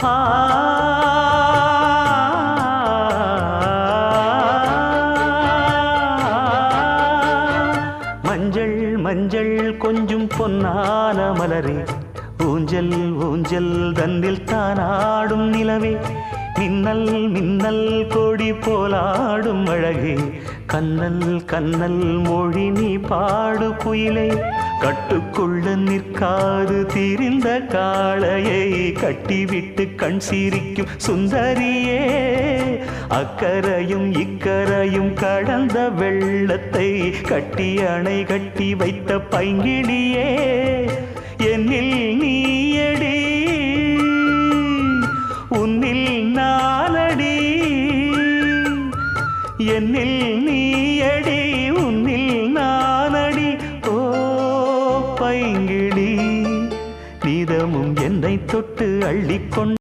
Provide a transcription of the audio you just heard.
ஆ மஞ்சள் மஞ்சள் கொஞ்சம் பொன்னான மலரே, ஊஞ்சல் ஊஞ்சல் தன்னில் தானாடும் நிலவே, மின்னல் மின்னல் கொடி போலாடும் அழகே, கண்ணல் கண்ணல் மொழி நீ பாடு குயிலே, கட்டுக்குள்ள நிற்காது திரிந்த காளையை கட்டிவிட்டு கண் சிரிக்கும் சுந்தரியே, அக்கரையும் இக்கரையும் கடந்த வெள்ளத்தை கட்டி அணை கட்டி வைத்த பைங்கிளியே, என்னில் நீயடி உன்னில் நானடி, என்னில் நீயடி உன்னில் நானடி. ஓ பைங்கிளி, நீதமும் என்னை தொட்டு அள்ளிக்கொண்டு